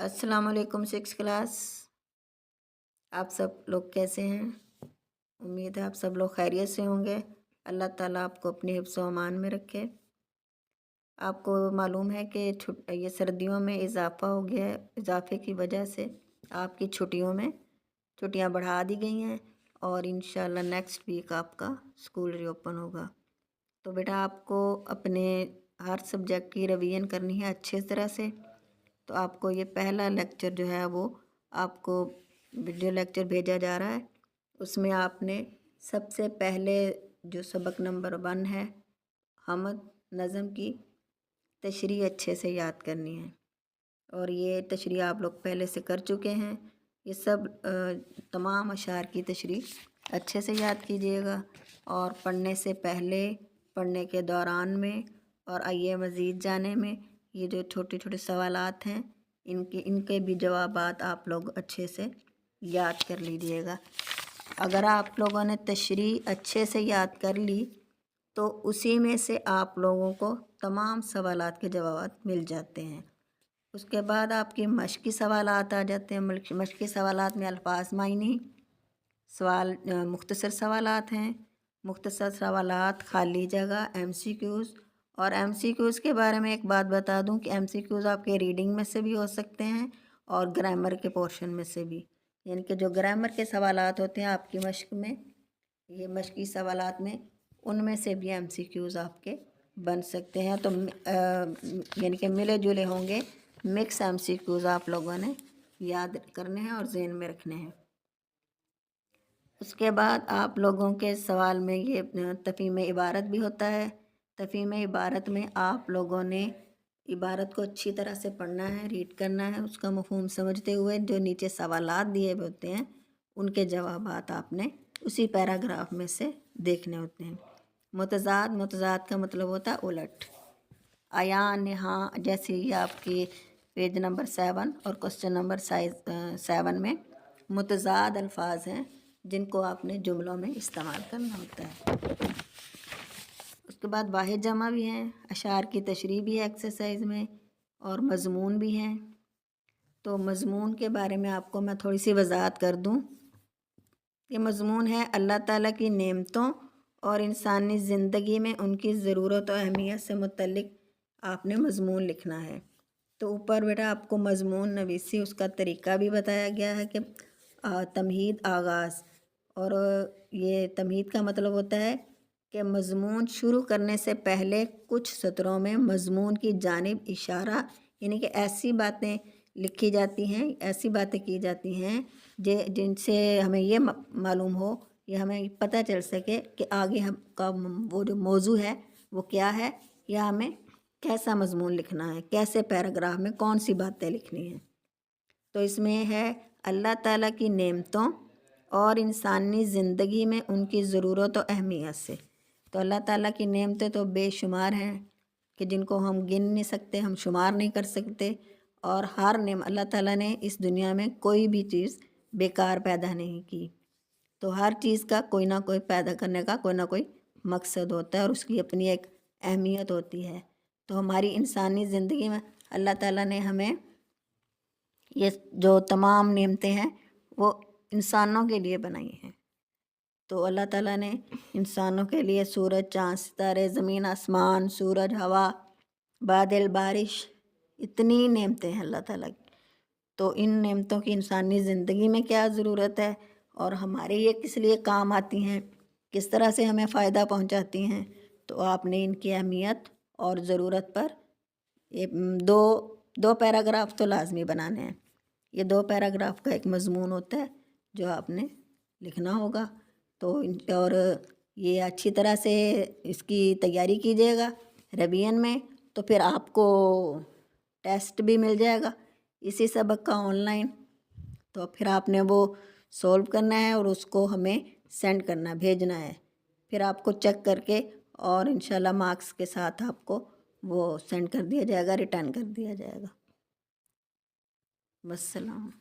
अस्सलाम वालेकुम six class. आप सब लोग कैसे हैं? उम्मीद है आप सब लोग खैरियत से होंगे। अल्लाह ताला आपको अपने हिफ्ज़ व अमान में रखे। आपको मालूम है कि ये सर्दियों में इजाफ़ा हो गया है। इजाफ़े की वजह से आपकी छुट्टियां बढ़ा दी गई हैं और इंशाल्लाह नेक्स्ट वीक आपका स्कूल रीओपन होगा। तो बेटा आपको अपने हर सब्जेक्ट की रिवीजन करनी है अच्छे तरह से। तो आपको ये पहला लेक्चर जो है वो आपको वीडियो लेक्चर भेजा जा रहा है। उसमें आपने सबसे पहले जो सबक नंबर 1 है हमद नज़म की तशरीह अच्छे से याद करनी है और ये तशरीह आप लोग पहले से कर चुके हैं। ये सब तमाम अशार की तशरीह अच्छे से याद कीजिएगा और पढ़ने से पहले, पढ़ने के दौरान में और आइए मज़ीद जाने में ये जो छोटे छोटे सवालात हैं इनके भी जवाबात आप लोग अच्छे से याद कर लीजिएगा। अगर आप लोगों ने तशरीह अच्छे से याद कर ली तो उसी में से आप लोगों को तमाम सवालात के जवाब मिल जाते हैं। उसके बाद आपकी मश्की सवालात आ जाते हैं। मश्की सवालात में अल्फाज मायनी सवाल मुख्तसर सवालात हैं। मुख्तसर सवालात खाली जगह MCQs और MCQs के बारे में एक बात बता दूं कि MCQs आपके रीडिंग में से भी हो सकते हैं और ग्रामर के पोर्शन में से भी, यानी कि जो ग्रामर के सवालात होते हैं आपकी मश्क में, ये मश्की सवालात में, उनमें से भी MCQs आपके बन सकते हैं। तो यानी कि मिले जुले होंगे, मिक्स MCQs आप लोगों ने याद करने हैं और ज़हन में रखने हैं। उसके बाद आप लोगों के सवाल में ये तफ़हीम इबारत भी होता है। तफ़हीम इबारत में आप लोगों ने इबारत को अच्छी तरह से पढ़ना है, रीड करना है, उसका मफ़हूम समझते हुए जो नीचे सवालात दिए हुए होते हैं उनके जवाबात आपने उसी पैराग्राफ में से देखने होते हैं। मुतज़ाद का मतलब होता है उलट। आयान यहाँ जैसे ही आपकी पेज नंबर 7 और क्वेश्चन नंबर 7 में मुतज़ाद अल्फाज हैं जिनको आपने जुमलों में इस्तेमाल करना होता है। उसके बाद वाहिद जमा भी हैं, अशार की तशरीह भी है एक्सरसाइज में और मज़मून भी हैं। तो मज़मून के बारे में आपको मैं थोड़ी सी वज़ाहत कर दूं। ये मज़मून है अल्लाह ताला की नेमतों और इंसानी ज़िंदगी में उनकी ज़रूरत और अहमियत से मुतल्लिक आपने मज़मून लिखना है। तो ऊपर बेटा आपको मज़मून नवीसी उसका तरीक़ा भी बताया गया है कि तमहीद आगाज़, और ये तमहीद का मतलब होता है कि मज़मून शुरू करने से पहले कुछ सत्रों में मज़मून की जानिब इशारा, यानी कि ऐसी बातें लिखी जाती हैं, ऐसी बातें की जाती हैं जिनसे हमें ये मालूम हो, या हमें पता चल सके कि आगे हम का वो जो मौजू है वो क्या है, या हमें कैसा मज़मून लिखना है, कैसे पैराग्राफ में कौन सी बातें लिखनी हैं। तो इसमें है अल्लाह ताला की नेमतों और इंसानी ज़िंदगी में उनकी ज़रूरत और अहमियत से। तो अल्लाह ताला की नेमतें तो बेशुमार हैं कि जिनको हम गिन नहीं सकते, हम शुमार नहीं कर सकते। और हर नेम अल्लाह ताला ने इस दुनिया में कोई भी चीज़ बेकार पैदा नहीं की। तो हर चीज़ का कोई ना कोई पैदा करने का कोई ना कोई मकसद होता है और उसकी अपनी एक अहमियत होती है। तो हमारी इंसानी ज़िंदगी में अल्लाह ताला ने हमें ये जो तमाम नेमतें हैं वो इंसानों के लिए बनाई हैं। तो अल्लाह ताला ने इंसानों के लिए सूरज, चाँद, सितारे, ज़मीन, आसमान, सूरज, हवा, बादल, बारिश, इतनी नेमतें हैं अल्लाह ताला की। तो इन नेमतों की इंसानी ज़िंदगी में क्या ज़रूरत है और हमारे ये किस लिए काम आती हैं, किस तरह से हमें फ़ायदा पहुंचाती हैं, तो आपने इनकी अहमियत और ज़रूरत पर ये दो पैराग्राफ तो लाजमी बनाने हैं। ये 2 पैराग्राफ का एक मज़मून होता है जो आपने लिखना होगा। तो और ये अच्छी तरह से इसकी तैयारी कीजिएगा रिवीजन में, तो फिर आपको टेस्ट भी मिल जाएगा इसी सबक का ऑनलाइन। तो फिर आपने वो सॉल्व करना है और उसको हमें सेंड करना, भेजना है। फिर आपको चेक करके और इंशाल्लाह मार्क्स के साथ आपको वो सेंड कर दिया जाएगा, रिटर्न कर दिया जाएगा। वस्सलाम।